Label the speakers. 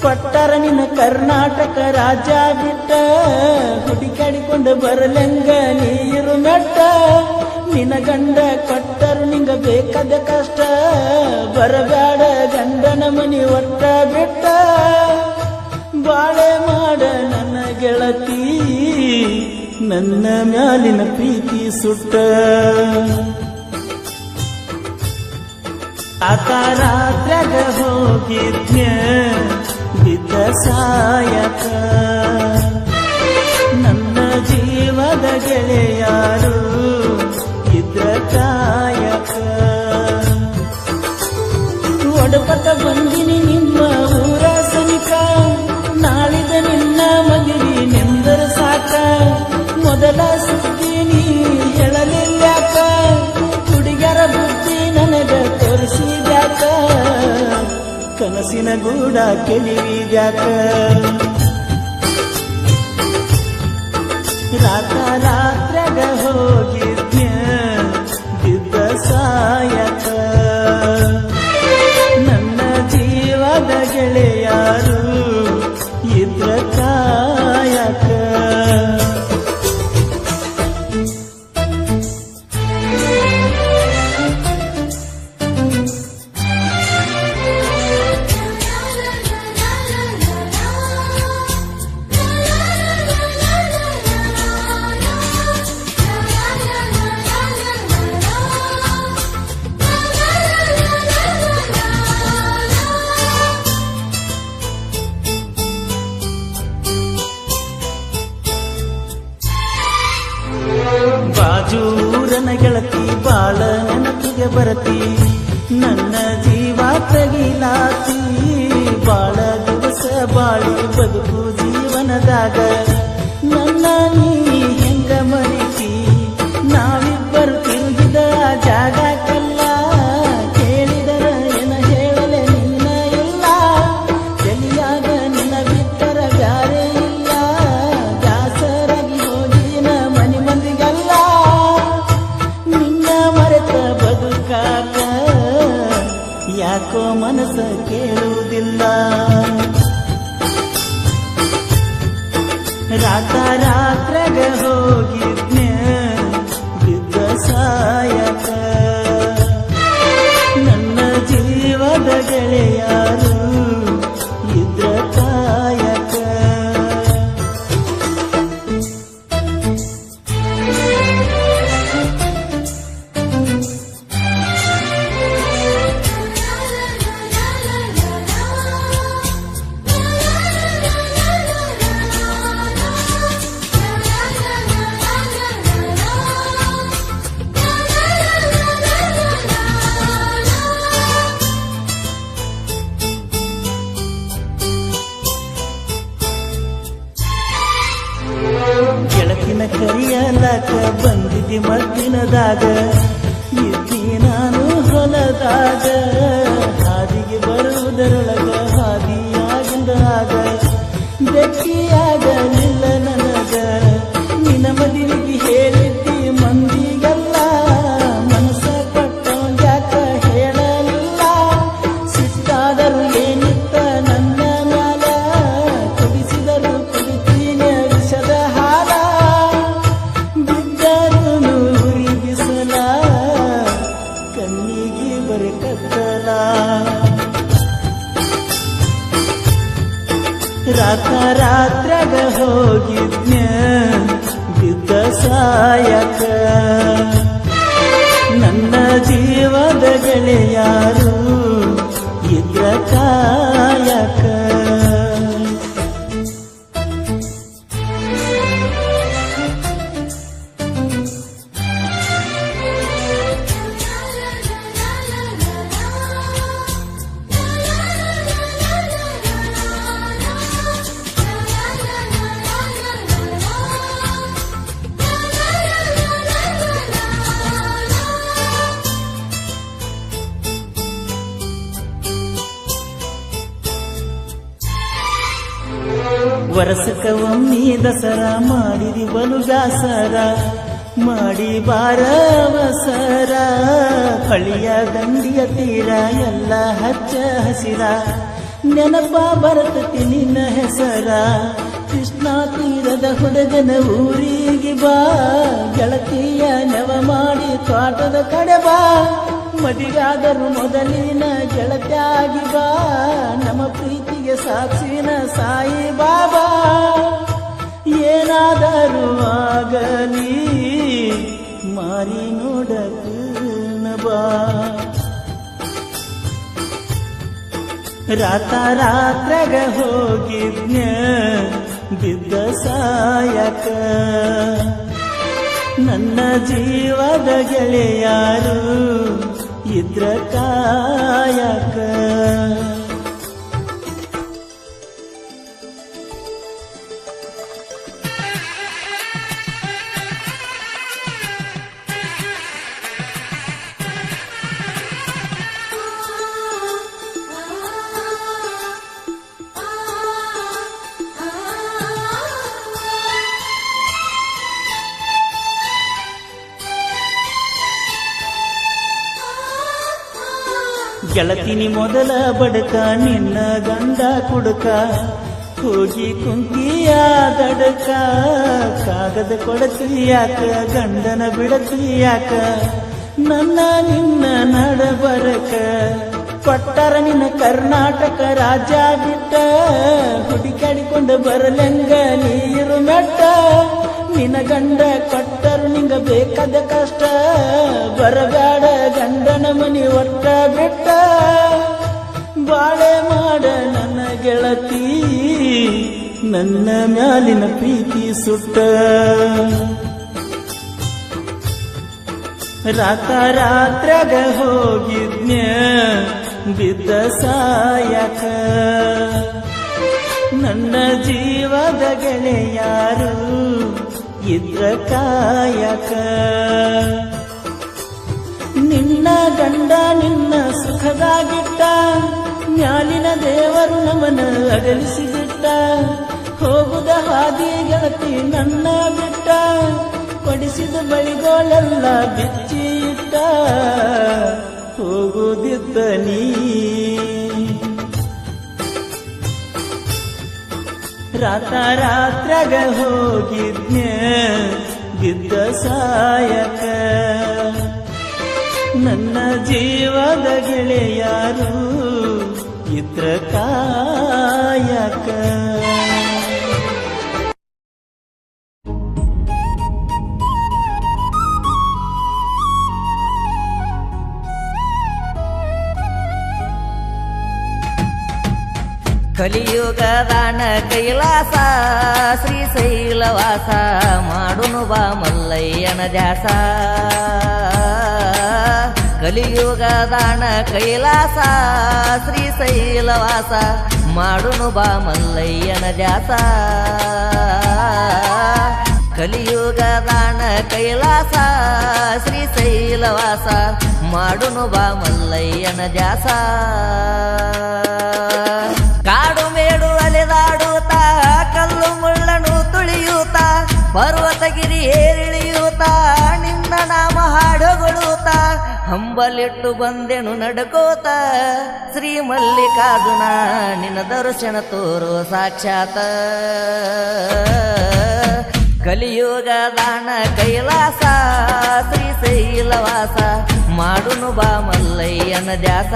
Speaker 1: ಕೊಟ್ಟರ ನಿನ್ನ ಕರ್ನಾಟಕ ರಾಜ್ಯ ಬಿಟ್ಟ ಹುಡುಕಾಡಿಕೊಂಡು ಬರಲೆಂಗ ನೀರು ಮೆಟ್ಟ ನಿನ್ನ ಗಂಡ ಕೊಟ್ಟರು ನಿಂಗ ಬೇಕಾದ ಕಷ್ಟ ಬರಬೇಡ ಗಂಡನ ಮನಿ ಒಟ್ಟ ಬಿಟ್ಟ ಬಾಳೆ ಮಾಡ ನನ್ನ ಗೆಳತಿ ನನ್ನ ಮ್ಯಾಲಿನ ಪ್ರೀತಿ ಸುಟ್ಟ ಆತ ರಾತ್ರ್ಯಾಗ ಹೋಗಿದ್ನ್ಯ ಬಿದ್ದ ಸಾಯಕ ನನ್ನ ಜೀವದ ಗೆಳೆಯಾರು ಇದ್ರ ಕಾಯಕ ಒಡಪಟ ಬಂದಿನಿ ನಿಮ್ಮ ಊರ ಸನಿಕ ನಾಳಿದ ನಿನ್ನ ಮದುವೆ ನೆಂದರ ಸಾಕ ಮೊದಲ ಸುದ್ದಿ ನೀ ಹೇಳಲಿಲ್ಲಾಕ ಹುಡುಗರ ಬುದ್ಧಿ ನನಗ ತೋರಿಸಿದ್ಯಾಕ ಕನಸಿನ ಗೂಡ ಕೆಳಿವಿದ್ಯಾಕ ರಾತ್ರ್ಯಾಗ ಹೋಗಿದ್ನ್ಯ ಬಿದ್ದ ಸಾಯಕ ನನ್ನ ಜೀವದ ಗೆಳೆಯಾರು ಇದ್ರ ಕಾಯಕ ಬಾಜೂರನ ಗೆಳತಿ ಬಾಳ ನೆನಪಿಗೆ ಬರತಿ ನನ್ನ ಜೀವ ತಗಿಲಾತಿ ಬಾಳ ದಿವಸ ಬಾಳಿ ಬದುಕು ಜೀವನದಾಗ ನನ್ನ ನೀ ಹೆಂಗ ಮರಿತಿ ನಾವಿಬ್ಬರು ತಿರುಗಿದ ಜಾಗ ಕಲ್ಲ ಕೇಳಿದರ ಏನ ಹೇಳಲೆ ನಿನ್ನ ಇಲ್ಲ ತಲಿಯಾಗ ನಿನ್ನ ಬಿಟ್ಟರ ಬ್ಯಾರೆ ಇಲ್ಲ ದಾಸರಾಗಿ ಹೋಗಿನ ಮನಿ ಮಂದಿಗಲ್ಲ ನಿನ್ನ ಮರೆತ ಬದುಕಾಕ ಯಾಕೋ ಮನಸ್ಸ ಕೇಳುವುದಿಲ್ಲ ರಾತ್ರ್ಯಾಗ ಹೋಗಿದ್ನ್ಯ ಬಿದ್ದ ಸಾಯಕ ನನ್ನ ಜೀವದ ಗೆಳೆಯಾರು ಇದ್ರ ಕಾಯಕ ಗೆಳತಿನ ಕರಿಯಲಾಕ ಬಂದಿದ್ದಿ ಮದ್ದಿನದಾಗ ಇದ್ದಿ ನಾನು ಹೊಲದಾಗ ಹಾದಿಗೆ ಬರುವುದರೊಳಗ ಹಾದಿಯಾಗಿಂದಾಗ ಬೆಕ್ಕಿಯಾಗಲಿಲ್ಲ ನನಗ ನಿನ್ನ ಮದುವೆಗೆ ಹೇಳಿದ್ದಿ ಮಂದಿಗೆಲ್ಲ ಮನಸ್ಸ ಕೊಟ್ಟೋಂಗ್ಯಾಕ ಹೇಳಲಿಲ್ಲ ಸಿಟ್ಟಾದರೂ ಏನಿತ್ತ ನನ್ನ ಮ್ಯಾಲ ಕುಡಿಸಿದರು ಕುಡಿತೀನ ವಿಷದ ಹಾಲ ಬಿದ್ದರು ನೂರಿ ಬಿಸಲ ಕಣ್ಣಿಗೆ ಬರಿ ಕತ್ತಲ ರಾತ್ರ್ಯಾಗ ಹೋಗಿದ್ನ್ಯ ಬಿದ್ದ ಸಾಯಕ ನನ್ನ ಜೀವದ ಗೆಳೆಯಾರು ಇದ್ರ ಕಾಯಕ ವರ್ಷಕ್ಕ ಒಮ್ಮೆ ದಸರಾ ಮಾಡಿದಿ ಬಲು ಬ್ಯಾಸರ ಮಾಡಿ ಬಾರವಸರ ಹಳಿಯ ದಂಡಿಯ ತೀರ ಎಲ್ಲ ಹಚ್ಚ ಹಸಿರ ನೆನಪ ಬರ್ತತಿ ನಿನ್ನ ಹೆಸರ ಕೃಷ್ಣ ತೀರದ ಹುಡುಗನ ಊರಿಗೆ ಬಾ ಗೆಳತಿಯ ನೆವ ಮಾಡಿ ತೋಟದ ಕಡೆ ಬಾ ಮದಿಗಾದರೂ ಮೊದಲಿನ ಗೆಳತಿಯಾಗಿ ಬಾ ನಮ್ಮ ಪ್ರೀತಿಗೆ ಸಾಕ್ಷಿನ ಸಾಯಿ ಬಾಬಾ ಏನಾದರೂ ಆಗಲಿ ಮಾರಿ ನೋಡಕನ ಬಾ ರಾತ್ರಾಗ ಹೋಗಿದ್ನ ಬಿದ್ದ ಸಾಯಕ ನನ್ನ ಜೀವದ ಗೆಳೆಯಾರು ಇದ್ರ ಕಾಯಕ ಗೆಳತಿನಿ ಮೊದಲ ಬಡಕ ನಿನ್ನ ಗಂಡ ಕುಡುಕ ಹೋಗಿ ಕುಂತಿಯ ದಡಕ ಕಾಗದ ಕೊಡತಿಯಾಕ ಗಂಡನ ಬಿಡತಿಯಾಕ ನನ್ನ ನಿನ್ನ ನಡಬರಕ ಕೊಟ್ಟರ ನಿನ್ನ ಕರ್ನಾಟಕ ರಾಜ್ಯ ಬಿಟ್ಟ ಹುಡುಕಾಡಿಕೊಂಡು ಬರಲೆಂಗ ನೀರು ಮೆಟ್ಟ ನಿನ್ನ ಗಂಡ ಕೊಟ್ಟರು ನಿಂಗ ಬೇಕಾದ ಕಷ್ಟ ಬರಬೇಡ ಗಂಡನ ಮನಿ ಒಟ್ಟ ಬಿಟ್ಟ ಬಾಳೆ ಮಾಡ ನನ್ನ ಗೆಳತಿ ನನ್ನ ಮ್ಯಾಲಿನ ಪ್ರೀತಿ ಸುಟ್ಟ ರಾತ್ರಾಗ ಹೋಗಿದ್ನ ಬಿದ್ದ ಸಾಯಕ ನನ್ನ ಜೀವದ ಗೆಳೆಯಾರು ಇದ್ರ ಕಾಯಕ ನಿನ್ನ ಗಂಡ ನಿನ್ನ ಸುಖದಾಗಿಟ್ಟ ಮ್ಯಾಲಿನ ದೇವರು ನಮನ ಅಗಲಿಸಿಬಿಟ್ಟ ಹೋಗುದ ಹಾದಿ ಗೆಳತಿ ನನ್ನ ಬಿಟ್ಟ ಕೊಡಿಸಿದ ಬಳಿಗೋಳೆಲ್ಲ ಬಿಚ್ಚಿ ಇಟ್ಟ ಹೋಗುದಿದ್ದ ನೀ ರಾತ್ರಾಗ ಹೋಗಿದ್ನ ಬಿದ್ದ ಸಾಯಕ ನನ್ನ ಜೀವದ ಗೆಳೆಯಾರು ಇದ್ರ ಕಾಯಕ
Speaker 2: ಕಲಿಯುಗದಾನ ಕೈಲಾಸ ಶ್ರೀಶೈಲವಾಸ ಮಾಡುನು ಬಾ ಮಲ್ಲಯ್ಯನ ದ್ಯಾಸ ಕಲಿಯುಗದಾನ ಕೈಲಾಸ ಶ್ರೀಶೈಲವಾಸ ಮಾಡುನು ಬಾ ಮಲ್ಲಯ್ಯನ ದ್ಯಾಸ ಕಲಿಯುಗದಾನ ಕೈಲಾಸ ಶ್ರೀಶೈಲವಾಸ ಮಾಡುನು ಬಾ ಮಲ್ಲಯ್ಯನ ದ್ಯಾಸ ಕಾಡು ಮೇಡು ಅಲೆದಾಡುತ್ತ ಕಲ್ಲು ಮುಳ್ಳನು ತುಳಿಯೂತ ಪರ್ವತಗಿರಿ ಏರಿಳಿಯೂತ ನಿನ್ನ ನಾಮ ಹಾಡುಗೊಳುತ್ತ ಹಂಬಲಿಟ್ಟು ಬಂದೆನು ನಡ್ಕೋತ ಶ್ರೀ ಮಲ್ಲಿಕಾರ್ಜುನ ನಿನ್ನ ದರ್ಶನ ತೋರು ಸಾಕ್ಷಾತ್ ಕಲಿಯುಗದಾನ ಕೈಲಾಸ ಶ್ರೀಶೈಲವಾಸ ಮಾಡುನು ಬಾ ಮಲ್ಲಯ್ಯನ ದ್ಯಾಸ